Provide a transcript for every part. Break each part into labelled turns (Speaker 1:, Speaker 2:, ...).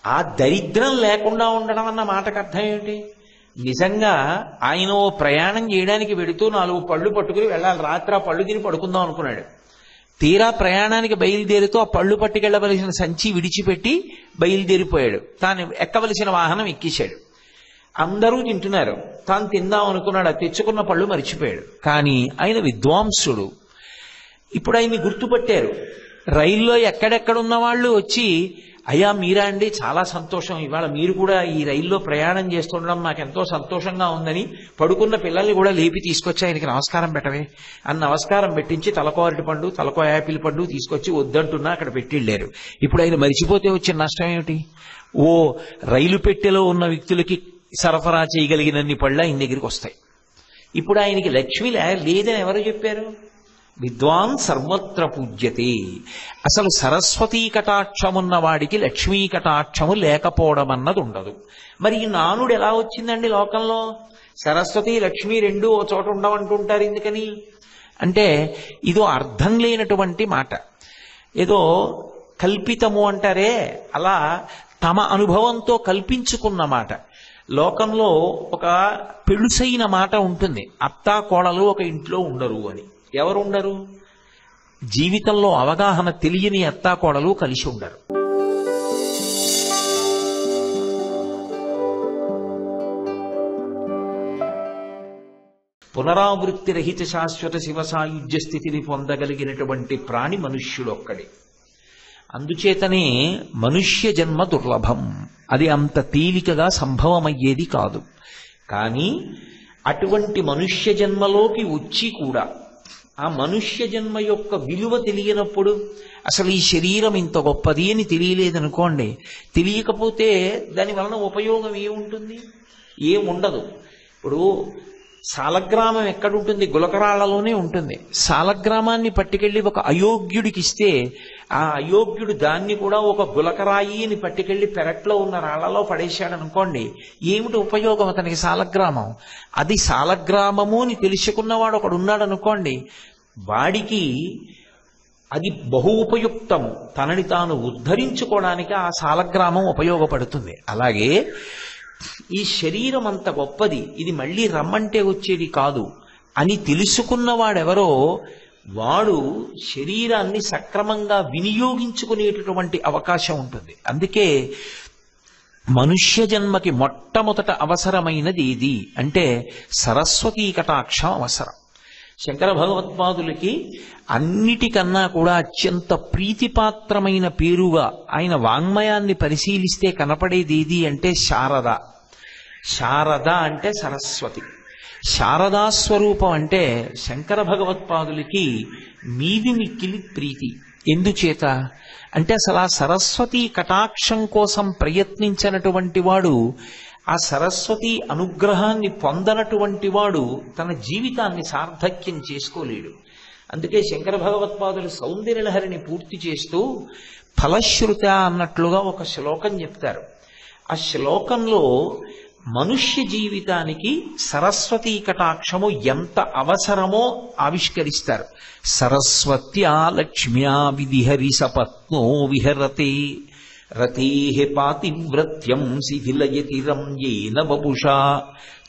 Speaker 1: ఆ దరిద్రం లేకుండా ఉండడం అన్న మాటకు అర్థం ఏమిటి? నిజంగా ఆయన ఓ ప్రయాణం చేయడానికి వెడుతూ 4 పళ్ళు పట్టుకుని వెళ్ళాలి. రాత్రి ఆ పళ్ళు తిని పడుకుందాం అనుకున్నాడు. తీరా ప్రయాణానికి బయలుదేరుతూ ఆ పళ్ళు పట్టుకెళ్లవలసిన సంచి విడిచిపెట్టి బయలుదేరిపోయాడు. తాను ఎక్కవలసిన వాహనం ఎక్కేశాడు. అందరూ తింటున్నారు, తాను తిందాం అనుకున్నాడు. ఆ తెచ్చుకున్న పళ్ళు మరిచిపోయాడు. కానీ ఆయన విద్వాంసుడు. ఇప్పుడు ఆయన్ని గుర్తుపట్టారు. రైల్లో ఎక్కడెక్కడున్న వాళ్ళు వచ్చి, అయ్యా మీరా అండి, చాలా సంతోషం, ఇవాళ మీరు కూడా ఈ రైల్లో ప్రయాణం చేస్తుండడం నాకెంతో సంతోషంగా ఉందని పడుకున్న పిల్లల్ని కూడా లేపి తీసుకొచ్చి ఆయనకి నమస్కారం పెట్టవే అని నమస్కారం పెట్టించి తలకో అరటి పండు తలకో యాపిల్ పండు తీసుకొచ్చి వద్దంటున్నా అక్కడ పెట్టిళ్ళారు. ఇప్పుడు ఆయన మరిచిపోతే వచ్చిన నష్టం ఏమిటి? ఓ రైలు పెట్టెలో ఉన్న వ్యక్తులకి సరఫరా చేయగలిగినన్ని పళ్ళు ఆయన దగ్గరికి వస్తాయి. ఇప్పుడు ఆయనకి లక్ష్మి లేదని ఎవరు చెప్పారు? విద్వాన్ సర్వత్ర పూజ్యతే. అసలు సరస్వతీ కటాక్షమున్న వాడికి లక్ష్మీ కటాక్షము లేకపోవడం అన్నది ఉండదు. మరి ఈ నానుడు ఎలా వచ్చిందండి లోకంలో? సరస్వతి లక్ష్మి రెండు ఓ చోట ఉండవంటుంటారు. ఎందుకని అంటే ఇదో అర్థం లేనటువంటి మాట, ఏదో కల్పితము అంటారే, అలా తమ అనుభవంతో కల్పించుకున్న మాట. లోకంలో ఒక పెళుసైన మాట ఉంటుంది, అత్తా కోడలు ఒక ఇంట్లో ఉండరు అని. ఎవరు ఉండరు? జీవితంలో అవగాహన తెలియని అత్తాకోడలు కలిసి ఉండరు. పునరావృత్తి రహిత శాశ్వత శివ సాయుధ్య స్థితిని పొందగలిగినటువంటి ప్రాణి మనుష్యుడొక్కడే. అందుచేతనే మనుష్య జన్మ దుర్లభం. అది అంత తేలికగా సంభవమయ్యేది కాదు. కానీ అటువంటి మనుష్య జన్మలోకి వచ్చి కూడా ఆ మనుష్య జన్మ యొక్క విలువ తెలియనప్పుడు, అసలు ఈ శరీరం ఇంత గొప్పది అని తెలియలేదనుకోండి, తెలియకపోతే దాని వలన ఉపయోగం ఏముంటుంది? ఏముండదు. ఇప్పుడు సాలగ్రామం ఎక్కడుంటుంది? గులకరాళ్లలోనే ఉంటుంది. సాలగ్రామాన్ని పట్టుకెళ్ళి ఒక అయోగ్యుడికి ఇస్తే ఆ అయోగ్యుడు దాన్ని కూడా ఒక గులకరాయి అని పట్టుకెళ్ళి పెరట్లో ఉన్న రాళ్లలో పడేశాడు అనుకోండి, ఏమిటి ఉపయోగం అతనికి సాలగ్రామం? అది సాలగ్రామము అని తెలుసుకున్నవాడు ఒకడు ఉన్నాడు అనుకోండి, వాడికి అది బహు ఉపయుక్తము. తనని తాను ఉద్ధరించుకోవడానికి ఆ సాలగ్రామం ఉపయోగపడుతుంది. అలాగే ఈ శరీరం అంత గొప్పది, ఇది మళ్ళీ రమ్మంటే వచ్చేది కాదు అని తెలుసుకున్నవాడెవరో వాడు శరీరాన్ని సక్రమంగా వినియోగించుకునేటటువంటి అవకాశం ఉంటుంది. అందుకే మనుష్య జన్మకి మొట్టమొదట అవసరమైనది ఇది అంటే సరస్వతీ కటాక్షం అవసరం. శంకర భగవత్పాదులకి అన్నిటికన్నా కూడా అత్యంత ప్రీతిపాత్రమైన పేరుగా ఆయన వాంగ్మయాన్ని పరిశీలిస్తే కనపడేది ఏది అంటే శారద. శారద అంటే సరస్వతి. శారదా స్వరూపం అంటే శంకర భగవత్పాదులకి మీది మిక్కిలి ప్రీతి. ఎందుచేత అంటే అసలు ఆ సరస్వతి కటాక్షం కోసం ప్రయత్నించినటువంటి వాడు, ఆ సరస్వతి అనుగ్రహాన్ని పొందనటువంటి వాడు తన జీవితాన్ని సార్థక్యం చేసుకోలేడు. అందుకే శంకర భగవత్పాదులు సౌందర్యలహరిని పూర్తి చేస్తూ ఫలశ్రుత అన్నట్లుగా ఒక శ్లోకం చెప్తారు. ఆ శ్లోకంలో మనుష్య జీవితానికి సరస్వతీ కటాక్షము ఎంత అవసరమో ఆవిష్కరిస్తారు. సరస్వత్యా లక్ష్మ్యా విధిహరి సపత్నో విహరతే రతేః పాతివ్రత్యం శిథిలయతి రమ్యేన వపుషా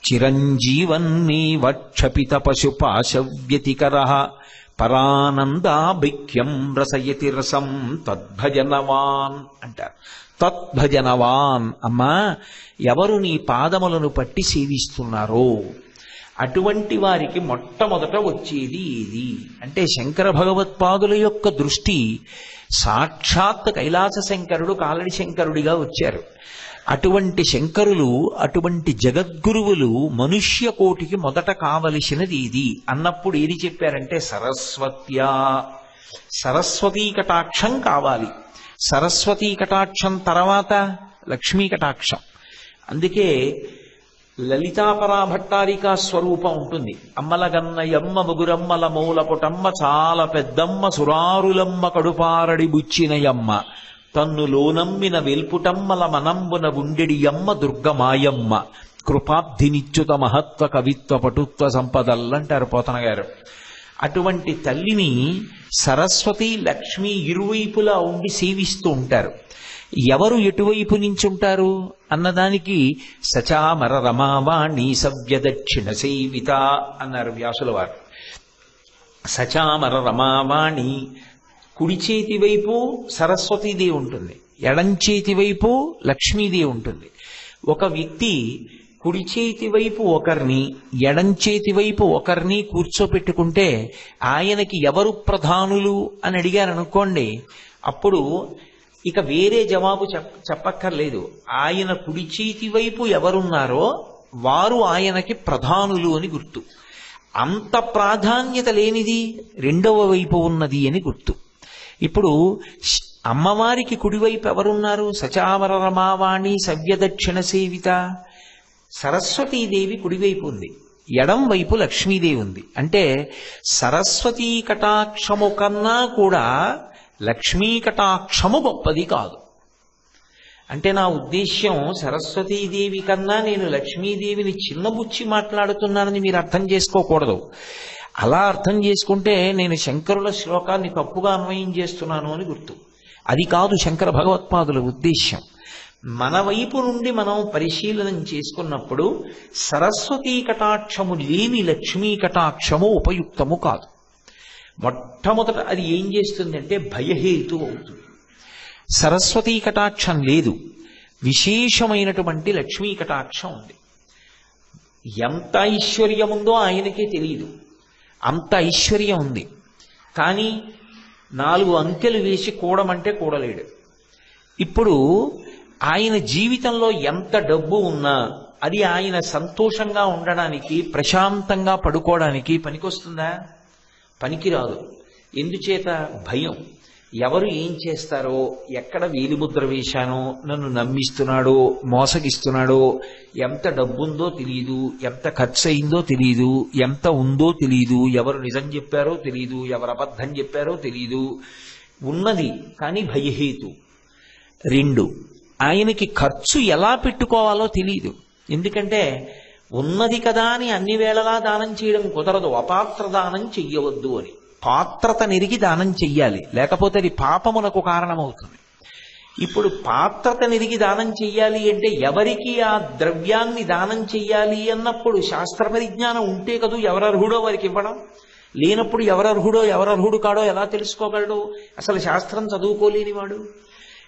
Speaker 1: చిరంజీవన్నేవ క్షపిత పశుపాశవ్యతికరః పరానందాభిఖ్యం రసయతి రసం తద్భజనవాన్ అంటారు. తద్భజనవాన్, అమ్మా ఎవరు నీ పాదములను పట్టి సేవిస్తున్నారో అటువంటి వారికి మొట్టమొదట వచ్చేది ఏది అంటే శంకర భగవత్పాదుల యొక్క దృష్టి సాక్షాత్ కైలాస శంకరుడు కాలడి శంకరుడిగా వచ్చారు. అటువంటి శంకరులు, అటువంటి జగద్గురువులు మనుష్య కోటికి మొదట కావలసినది ఇది అన్నప్పుడు ఏది చెప్పారంటే సరస్వత్యా, సరస్వతీ కటాక్షం కావాలి. సరస్వతీ కటాక్షం తర్వాత లక్ష్మీ కటాక్షం. అందుకే లలితాపరాభట్టారికా స్వరూపం ఉంటుంది. అమ్మలగన్నయమ్మ ముగురమ్మల మూలపుటమ్మ చాలా పెద్దమ్మ సురారులమ్మ కడుపారడి బుచ్చినయమ్మ తన్నులోనమ్మిన వెల్పుటమ్మల మనంబున గుండెడియమ్మ దుర్గమాయమ్మ కృపాబ్ధినిచ్యుత మహత్వ కవిత్వ పటుత్వ సంపదల్లంటారు పోతన గారు. అటువంటి తల్లిని సరస్వతి లక్ష్మి ఇరువైపులా ఉండి సేవిస్తూ ఉంటారు. ఎవరు ఎటువైపు నించుంటారు అన్నదానికి సచామర రమావాణి సవ్య దక్షిణ సేవిత అన్నారు వ్యాసుల వారు. సచామర రమావాణి, కుడి చేతి వైపు సరస్వతీదేవి ఉంటుంది, ఎడం చేతి వైపు లక్ష్మీదేవి ఉంటుంది. ఒక వ్యక్తి కుడి చేతి వైపు ఒకరిని, ఎడం చేతి వైపు ఒకరిని కూర్చోపెట్టుకుంటే ఆయనకి ఎవరు ప్రధానులు అని అడిగారనుకోండి, అప్పుడు ఇక వేరే జవాబు చెప్పక్కర్లేదు. ఆయన కుడి చేతి వైపు ఎవరున్నారో వారు ఆయనకి ప్రధానులు అని గుర్తు. అంత ప్రాధాన్యత లేనిది రెండవ వైపు ఉన్నది అని గుర్తు. ఇప్పుడు అమ్మవారికి కుడివైపు ఎవరున్నారు? సచామర రమావాణి సవ్య దక్షిణ సేవిత. సరస్వతీదేవి కుడివైపు ఉంది, ఎడం వైపు లక్ష్మీదేవి ఉంది. అంటే సరస్వతీ కటాక్షము కన్నా కూడా లక్ష్మీ కటాక్షము గొప్పది కాదు. అంటే నా ఉద్దేశ్యం, సరస్వతీదేవి కన్నా నేను లక్ష్మీదేవిని చిన్నబుచ్చి మాట్లాడుతున్నానని మీరు అర్థం చేసుకోకూడదు. అలా అర్థం చేసుకుంటే నేను శంకరుల శ్లోకాన్ని తప్పుగా అన్వయం చేస్తున్నాను అని గుర్తు. అది కాదు శంకర భగవత్పాదుల ఉద్దేశ్యం. మన వైపు నుండి మనం పరిశీలనం చేసుకున్నప్పుడు సరస్వతీ కటాక్షము లేని లక్ష్మీ కటాక్షము ఉపయుక్తము కాదు. మొట్టమొదట అది ఏం చేస్తుందంటే భయహేతు అవుతుంది. సరస్వతీ కటాక్షం లేదు, విశేషమైనటువంటి లక్ష్మీ కటాక్షం ఉంది. ఎంత ఐశ్వర్యం ఉందో ఆయనకే తెలియదు, అంత ఐశ్వర్యం ఉంది. కానీ 4 అంకెలు వేసి కూడమంటే కూడలేడు. ఇప్పుడు ఆయన జీవితంలో ఎంత డబ్బు ఉన్నా అది ఆయన సంతోషంగా ఉండడానికి, ప్రశాంతంగా పడుకోవడానికి పనికొస్తుందా? పనికిరాదు. ఎందుచేత? భయం. ఎవరు ఏం చేస్తారో, ఎక్కడ వేలిముద్ర వేశానో, నన్ను నమ్మిస్తున్నాడో మోసగిస్తున్నాడో, ఎంత డబ్బుందో తెలియదు, ఎంత ఖర్చు అయిందో తెలియదు, ఎంత ఉందో తెలియదు, ఎవరు నిజం చెప్పారో తెలియదు, ఎవరు అబద్ధం చెప్పారో తెలియదు. ఉన్నది కానీ భయహేతు. 2, ఆయనకి ఖర్చు ఎలా పెట్టుకోవాలో తెలియదు. ఎందుకంటే ఉన్నది కదా అని అన్ని వేళలా దానం చేయడం కుదరదు. అపాత్ర దానం చెయ్యవద్దు అని. పాత్రత నెరిగి దానం చెయ్యాలి, లేకపోతే అది పాపమునకు కారణమవుతుంది. ఇప్పుడు పాత్రత నెరిగి దానం చెయ్యాలి అంటే ఎవరికి ఆ ద్రవ్యాన్ని దానం చెయ్యాలి అన్నప్పుడు శాస్త్ర పరిజ్ఞానం ఉంటే కదూ ఎవరర్హుడో వారికి ఇవ్వడం. లేనప్పుడు ఎవరర్హుడు కాడో ఎలా తెలుసుకోగలడు? అసలు శాస్త్రం చదువుకోలేని వాడు.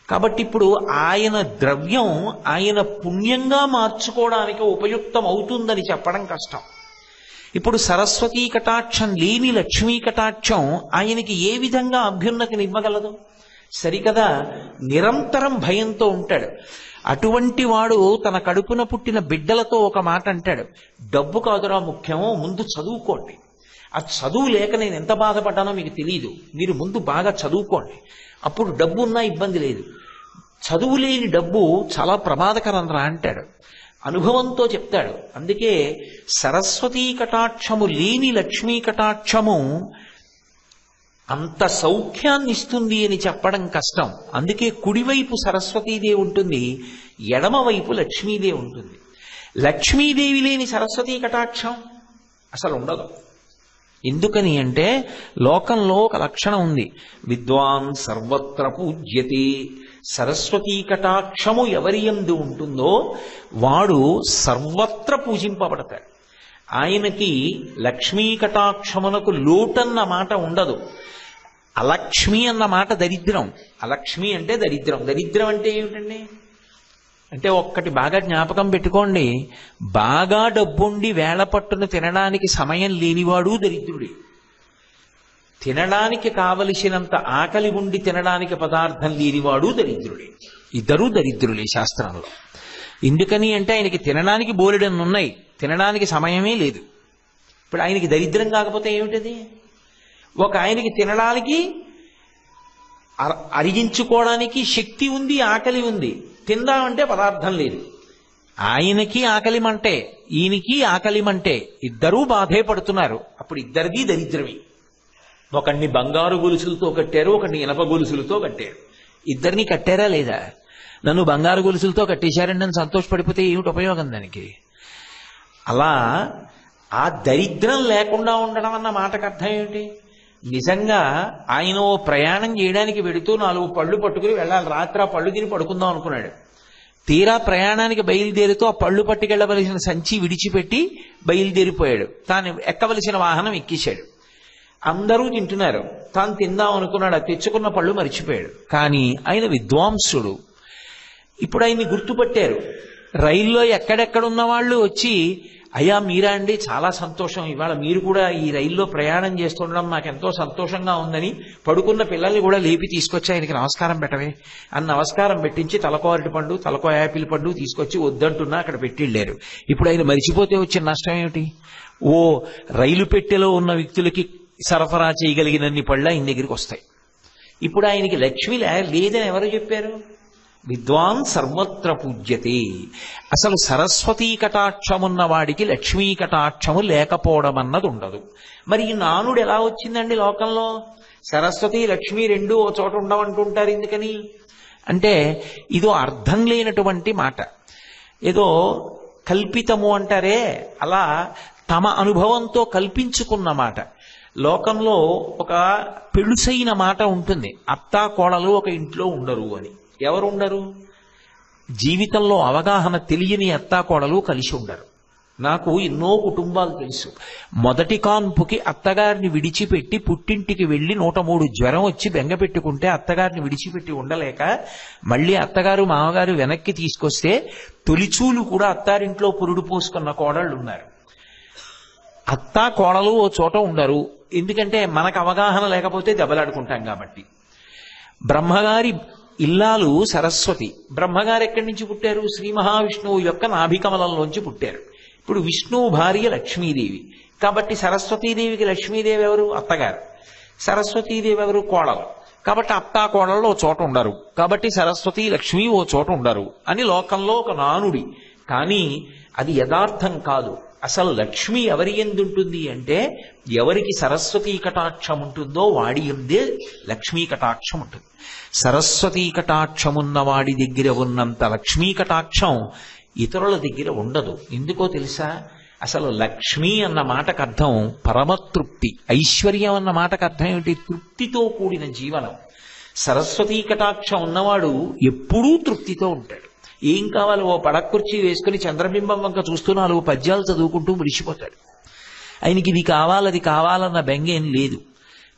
Speaker 1: కాబట్టి ఇప్పుడు ఆయన ద్రవ్యం ఆయన పుణ్యంగా మార్చుకోవడానికి ఉపయుక్తం అవుతుందని చెప్పడం కష్టం. ఇప్పుడు సరస్వతీ కటాక్షం లేని లక్ష్మీ కటాక్షం ఆయనకి ఏ విధంగా అభ్యున్నతినివ్వగలదు? సరికదా, నిరంతరం భయంతో ఉంటాడు. అటువంటి వాడు తన కడుపున పుట్టిన బిడ్డలతో ఒక మాట అంటాడు, డబ్బు కాదురా ముఖ్యమో, ముందు చదువుకోండి. ఆ చదువు లేక నేను ఎంత బాధపడ్డానో మీకు తెలియదు. మీరు ముందు బాగా చదువుకోండి, అప్పుడు డబ్బు ఉన్నా ఇబ్బంది లేదు. చదువు లేని డబ్బు చాలా ప్రమాదకరం రా అంటాడు. అనుభవంతో చెప్తాడు. అందుకే సరస్వతీ కటాక్షము లేని లక్ష్మీ కటాక్షము అంత సౌఖ్యాన్ని ఇస్తుంది అని చెప్పడం కష్టం. అందుకే కుడివైపు సరస్వతీదేవి ఉంటుంది, ఎడమవైపు లక్ష్మీదేవి ఉంటుంది. లక్ష్మీదేవి లేని సరస్వతీ కటాక్షం అసలు ఉండదు. ఎందుకని అంటే లోకంలో ఒక లక్షణం ఉంది, విద్వాన్ సర్వత్ర పూజ్యతే. సరస్వతీ కటాక్షము ఎవరి యందు ఉంటుందో వాడు సర్వత్ర పూజింపబడతాడు. ఆయనకి లక్ష్మీ కటాక్షమునకు లోటన్న మాట ఉండదు. అలక్ష్మి అన్న మాట దరిద్రం. అలక్ష్మి అంటే దరిద్రం. దరిద్రం అంటే ఏమిటండి? అంటే ఒక్కటి బాగా జ్ఞాపకం పెట్టుకోండి, బాగా డబ్బుండి వేళ పట్టును తినడానికి సమయం లేనివాడు దరిద్రుడే. తినడానికి కావలసినంత ఆకలి ఉండి తినడానికి పదార్థం లేనివాడు దరిద్రుడే. ఇద్దరూ దరిద్రులే శాస్త్రంలో. ఎందుకని అంటే ఆయనకి తినడానికి బోలెడన్ని ఉన్నాయి, తినడానికి సమయమే లేదు. ఇప్పుడు ఆయనకి దరిద్రం కాకపోతే ఏమిటది? ఒక ఆయనకి తినడానికి అరిగించుకోవడానికి శక్తి ఉంది, ఆకలి ఉంది, తిందామంటే పదార్థం లేదు. ఆయనకి ఆకలి మంటే, ఈయనకి ఆకలి మంటే, ఇద్దరూ బాధే పడుతున్నారు. అప్పుడు ఇద్దరిది దరిద్రమే. ఒకడిని బంగారు గొలుసులతో కట్టారు, ఒకడిని ఇనప గొలుసులతో కట్టారు. ఇద్దరిని కట్టారా లేదా? నన్ను బంగారు గొలుసులతో కట్టేశారని నన్ను సంతోషపడిపోతే ఏమిటి ఉపయోగం దానికి? అలా ఆ దరిద్రం లేకుండా ఉండడం అన్న మాటకు అర్థం ఏమిటి? నిజంగా ఆయన ఓ ప్రయాణం చేయడానికి వెడుతూ 4 పళ్ళు పట్టుకుని వెళ్ళాలి. రాత్రి ఆ పళ్ళు తిని పడుకుందాం అనుకున్నాడు. తీరా ప్రయాణానికి బయలుదేరుతూ ఆ పళ్ళు పట్టుకెళ్లవలసిన సంచి విడిచిపెట్టి బయలుదేరిపోయాడు. తాను ఎక్కవలసిన వాహనం ఎక్కేశాడు. అందరూ తింటున్నారు. తాను తిందాం అనుకున్నాడు. తెచ్చుకున్న పళ్ళు మరిచిపోయాడు. కానీ ఆయన విద్వాంసుడు. ఇప్పుడు ఆయన్ని గుర్తుపట్టారు. రైల్లో ఎక్కడెక్కడున్న వాళ్ళు వచ్చి, అయ్యా మీరా అండి, చాలా సంతోషం, ఇవాళ మీరు కూడా ఈ రైల్లో ప్రయాణం చేస్తుండడం నాకు ఎంతో సంతోషంగా ఉందని పడుకున్న పిల్లల్ని కూడా లేపి తీసుకొచ్చి ఆయనకి నమస్కారం పెట్టవే అని నమస్కారం పెట్టించి తలకో అరటి పండు తలకో యాపిల్ పండు తీసుకొచ్చి వద్దంటున్నా అక్కడ పెట్టిళ్ళారు. ఇప్పుడు ఆయన మరిచిపోతే వచ్చిన నష్టం ఏమిటి? ఓ రైలు పెట్టెలో ఉన్న వ్యక్తులకి సరఫరా చేయగలిగినన్ని పళ్ళు ఆయన దగ్గరికి వస్తాయి. ఇప్పుడు ఆయనకి లక్ష్మి లేదని ఎవరు చెప్పారు? విద్వాన్ సర్వత్ర పూజ్యతే. అసలు సరస్వతీ కటాక్షమున్న వాడికి లక్ష్మీ కటాక్షము లేకపోవడం అన్నది ఉండదు. మరి ఈ నానుడు ఎలా వచ్చిందండి లోకంలో? సరస్వతి లక్ష్మి రెండు ఓ చోట ఉండవంటుంటారు. ఎందుకని అంటే ఇదో అర్థం లేనటువంటి మాట, ఏదో కల్పితము అంటారే, అలా తమ అనుభవంతో కల్పించుకున్న మాట. లోకంలో ఒక పెళుసైన మాట ఉంటుంది, అత్తా కోడలు ఒక ఇంట్లో ఉండరు అని. ఎవరు ఉండరు? జీవితంలో అవగాహన తెలియని అత్తాకోడలు కలిసి ఉండరు. నాకు ఎన్నో కుటుంబాలు తెలుసు. మొదటి కాన్పుకి అత్తగారిని విడిచిపెట్టి పుట్టింటికి వెళ్లి 103 జ్వరం వచ్చి బెంగ పెట్టుకుంటే అత్తగారిని విడిచిపెట్టి ఉండలేక మళ్ళీ అత్తగారు మామగారు వెనక్కి తీసుకొస్తే తొలిచూలు కూడా అత్తారింట్లో పురుడు పోసుకున్న కోడళ్ళు ఉన్నారు. అత్తా కోడలు ఓ చోట ఉండరు. ఎందుకంటే మనకు అవగాహన లేకపోతే దెబ్బలాడుకుంటాం కాబట్టి. బ్రహ్మగారి ఇల్లాలు సరస్వతి. బ్రహ్మగారు ఎక్కడి నుంచి పుట్టారు? శ్రీ మహావిష్ణువు యొక్క నాభికమలంలోంచి పుట్టారు. ఇప్పుడు విష్ణువు భార్య లక్ష్మీదేవి. కాబట్టి సరస్వతీదేవికి లక్ష్మీదేవి ఎవరు? అత్తగారు. సరస్వతీదేవి ఎవరు? కోడలు. కాబట్టి అత్తా కోడళ్ళు ఓ చోట ఉండరు. కాబట్టి సరస్వతి లక్ష్మి ఓ చోట ఉండరు అని లోకంలో ఒక నానుడి. కానీ అది యథార్థం కాదు. అసలు లక్ష్మి ఎవరి ఎందుంటుంది అంటే, ఎవరికి సరస్వతీ కటాక్షం ఉంటుందో వాడి ఎందే లక్ష్మీ కటాక్షం ఉంటుంది. సరస్వతీ కటాక్షమున్న వాడి దగ్గర ఉన్నంత లక్ష్మీ కటాక్షం ఇతరుల దగ్గర ఉండదు. ఎందుకో తెలుసా? అసలు లక్ష్మి అన్న మాటకు అర్థం పరమతృప్తి. ఐశ్వర్యం అన్న మాటకు అర్థం ఏమిటి? తృప్తితో కూడిన జీవనం. సరస్వతీ కటాక్షం ఉన్నవాడు ఎప్పుడూ తృప్తితో ఉంటాడు. ఏం కావాలి? ఓ పడక్కుర్చీ వేసుకుని చంద్రబింబం వంక చూస్తూ 4 పద్యాలు చదువుకుంటూ మురిసిపోతాడు. ఆయనకి ఇది కావాలి అది కావాలన్న బెంగేం లేదు.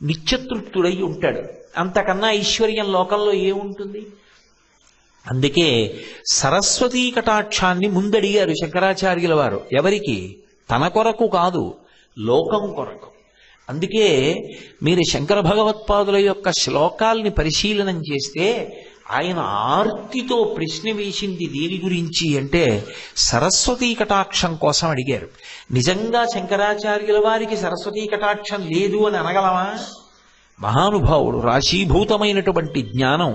Speaker 1: నిత్యతృప్తుడై ఉంటాడు. అంతకన్నా ఐశ్వర్యం లోకంలో ఏముంటుంది? అందుకే సరస్వతీ కటాక్షాన్ని ముందడిగారు శంకరాచార్యుల వారు. ఎవరికి? తన కొరకు కాదు, లోకం కొరకు. అందుకే మీరు శంకర భగవత్పాదుల యొక్క శ్లోకాల్ని పరిశీలనం చేస్తే ఆయన ఆర్తితో ప్రశ్న వేసింది దేని గురించి అంటే సరస్వతీ కటాక్షం కోసం అడిగారు. నిజంగా శంకరాచార్యుల వారికి సరస్వతీ కటాక్షం లేదు అని అనగలమా? మహానుభావుడు, రాశీభూతమైనటువంటి జ్ఞానం.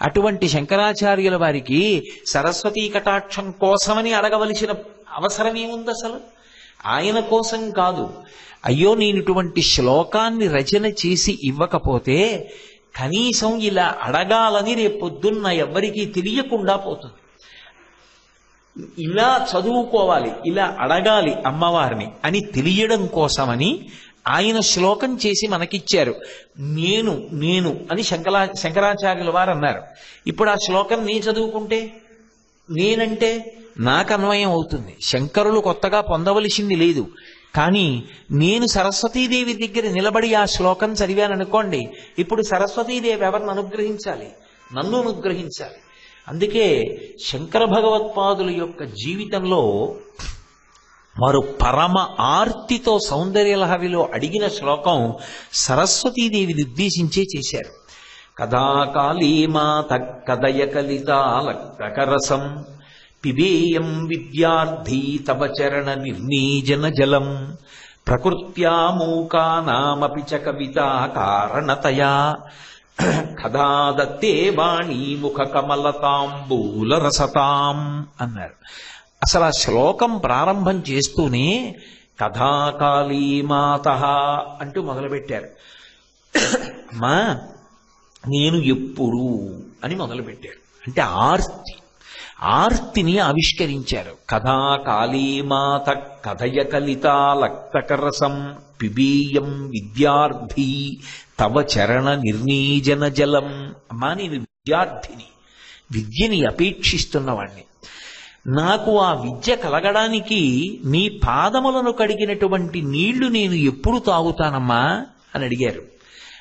Speaker 1: అటువంటి శంకరాచార్యుల వారికి సరస్వతీ కటాక్షం కోసమని అడగవలసిన అవసరం ఏముంది అసలు? ఆయన కోసం కాదు. అయ్యో నేను ఇటువంటి శ్లోకాన్ని రచన చేసి ఇవ్వకపోతే కనీసం ఇలా అడగాలని రేపొద్దున్న ఎవ్వరికీ తెలియకుండా పోతుంది. ఇలా చదువుకోవాలి, ఇలా అడగాలి అమ్మవారిని అని తెలియడం కోసమని ఆయన శ్లోకం చేసి మనకిచ్చారు. నేను నేను అని శంకరాచార్యుల వారు అన్నారు. ఇప్పుడు ఆ శ్లోకం నేను చదువుకుంటే నేనంటే నాకు అన్వయం అవుతుంది. శంకరులు కొత్తగా పొందవలసింది లేదు. కానీ నేను సరస్వతీదేవి దగ్గర నిలబడి ఆ శ్లోకం చదివాననుకోండి, ఇప్పుడు సరస్వతీదేవి ఎవరిని అనుగ్రహించాలి? నన్ను అనుగ్రహించాలి. అందుకే శంకర భగవత్పాదుల యొక్క జీవితంలో వారు పరమ ఆర్తితో సౌందర్యలహరిలో అడిగిన శ్లోకం సరస్వతీదేవిని ఉద్దేశించే చేశారు. కదాకాళీ మాత కదయ కలితాలకరసం పిబేయం విద్యార్థి తవ చరణ నిర్నీజన జలం ప్రకృత్యా మూకానామపి చ కవితా కారణతయా కథా దత్తే వాణీ ముఖ కమలతాంబూల రసతాం అన్నారు. అసలు ఆ శ్లోకం ప్రారంభం చేస్తూనే కథాకాళీ మాత అంటూ మొదలుపెట్టారు. మా నేను ఎప్పుడు అని మొదలుపెట్టారు. అంటే ఆర్తి. ఆర్తిని ఆవిష్కరించారు. కథా కాళీమాత కథయ కలితాలక్తకరసం పిబీయం విద్యార్థి తవ చరణ నిర్నీజన జలం. అమ్మా, నేను విద్యార్థిని, విద్యని అపేక్షిస్తున్నవాణ్ణి. నాకు ఆ విద్య కలగడానికి నీ పాదములను కడిగినటువంటి నీళ్లు నేను ఎప్పుడు తాగుతానమ్మా అని అడిగారు.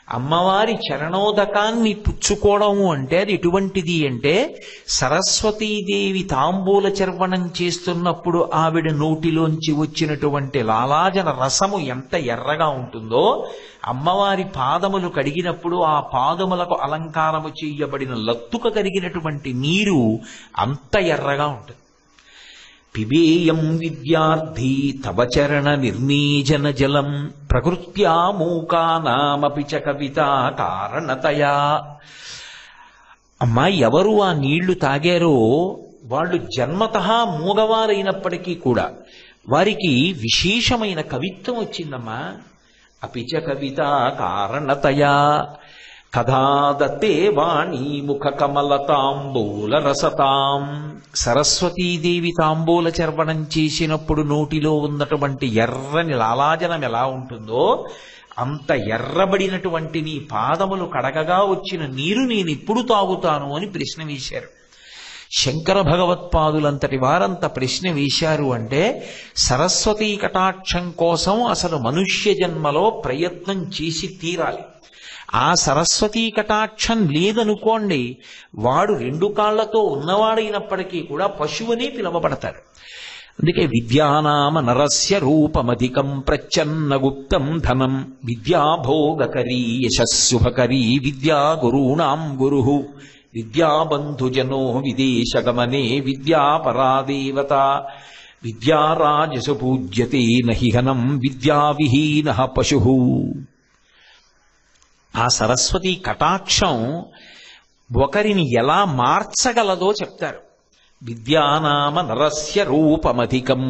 Speaker 1: అమ్మవారి చరణోదకాన్ని పుచ్చుకోవడము అంటే అది ఎటువంటిది అంటే, సరస్వతీదేవి తాంబూల చర్వణం చేస్తున్నప్పుడు ఆవిడ నోటిలోంచి వచ్చినటువంటి లాలాజన రసము ఎంత ఎర్రగా ఉంటుందో, అమ్మవారి పాదములు కడిగినప్పుడు ఆ పాదములకు అలంకారము చేయబడిన లత్తుక కరిగినటువంటి నీరు అంత ఎర్రగా ఉంటుంది. పిబేయం విద్యార్థి తవ చరణ నిర్నీజన జలం ప్రకృత్యా మూకానామపి చ కవితా కారణతయా. అమ్మా, ఎవరు ఆ నీళ్లు తాగారో వాళ్ళు జన్మతః మూగవారైనప్పటికీ కూడా వారికి విశేషమైన కవిత్వం వచ్చిందమ్మా. అపిచ కవితా కారణతయా కథాదత్తే వాణీ ముఖ కమల తాంబూల రసతాం. సరస్వతీదేవి తాంబూల చర్వణం చేసినప్పుడు నోటిలో ఉన్నటువంటి ఎర్రని లాలాజనం ఎలా ఉంటుందో అంత ఎర్రబడినటువంటి నీ పాదములు కడగగా వచ్చిన నీరు నేను ఇప్పుడు తాగుతాను అని ప్రశ్న వేశారు. శంకర భగవత్పాదులంతటి వారంత ప్రశ్న వేశారు అంటే సరస్వతీ కటాక్షం కోసం అసలు మనుష్య జన్మలో ప్రయత్నం చేసి తీరాలి. ఆ సరస్వతీ కటాక్షం లేదనుకోండి, వాడు రెండు కాళ్లతో ఉన్నవాడైనప్పటికీ కూడా పశువునే పిలవబడతాడు. అందుకే విద్యానామ నరస్య రూపమధికం ప్రచ్ఛన్న గుప్తం ధనం విద్యాభోగకరీ యశస్సుభకరీ విద్యా గురూణాం గురు విద్యాబంధుజనో విదేశగమనే విద్యాపరాదేవత విద్యారాజసు పూజ్యతే నహిహనం విద్యావిహీన పశు. ఆ సరస్వతి కటాక్షం ఒకరిని ఎలా మార్చగలదో చెప్తారు. విద్యానామ నరస్య రూపమధికం